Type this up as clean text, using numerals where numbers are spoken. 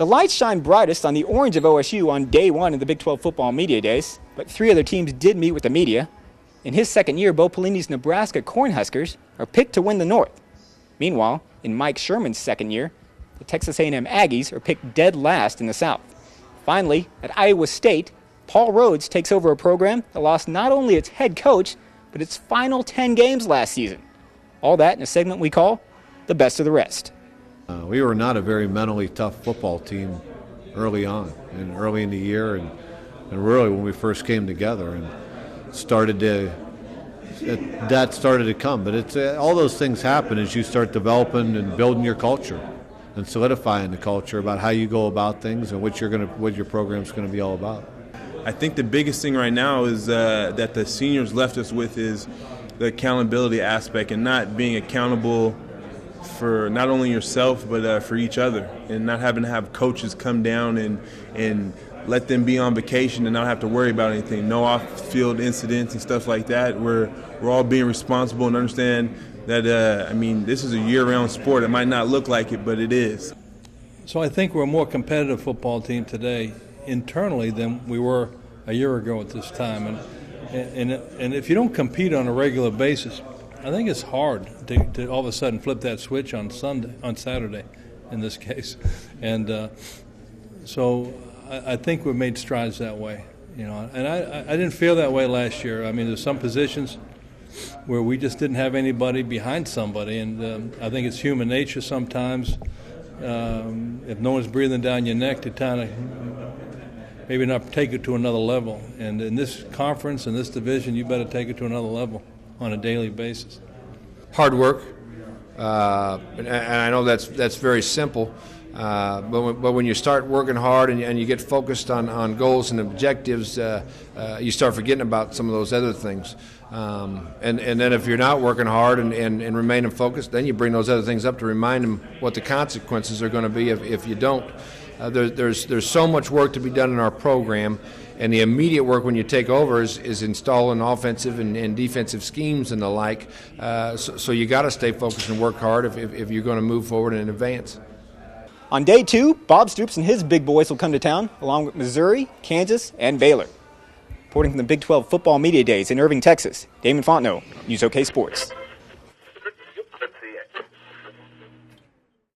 The lights shine brightest on the orange of OSU on day one of the Big 12 football media days, but 3 other teams did meet with the media. In his second year, Bo Pelini's Nebraska Cornhuskers are picked to win the North. Meanwhile, in Mike Sherman's second year, the Texas A&M Aggies are picked dead last in the South. Finally, at Iowa State, Paul Rhodes takes over a program that lost not only its head coach, but its final 10 games last season. All that in a segment we call The Best of the Rest. We were not a very mentally tough football team early on, and early in the year, and really when we first came together, and that started to come. But it's all those things happen as you start developing and building your culture and solidifying the culture about how you go about things and what your program's going to be all about. I think the biggest thing right now is that the seniors left us with is the accountability aspect, and not being accountable for not only yourself but for each other, and not having to have coaches come down and let them be on vacation and not have to worry about anything. No off-field incidents and stuff like that. We're all being responsible and understand that, this is a year-round sport. It might not look like it, but it is. So I think we're a more competitive football team today internally than we were a year ago at this time. And if you don't compete on a regular basis, I think it's hard to all of a sudden flip that switch on Saturday, in this case. And so I think we've made strides that way, And I didn't feel that way last year. There's some positions where we just didn't have anybody behind somebody, and I think it's human nature sometimes. If no one's breathing down your neck, to kind of maybe not take it to another level. And in this conference, in this division, you better take it to another level on a daily basis. Hard work, and I know that's very simple. But when you start working hard and you get focused on goals and objectives, you start forgetting about some of those other things. And then if you're not working hard and remaining focused, then you bring those other things up to remind them what the consequences are going to be if you don't. There's so much work to be done in our program, and the immediate work when you take over is installing offensive and defensive schemes and the like. So you got to stay focused and work hard if you're going to move forward and advance. On day 2, Bob Stoops and his big boys will come to town, along with Missouri, Kansas, and Baylor. Reporting from the Big 12 football media days in Irving, Texas, Damon Fontenot, News OK Sports.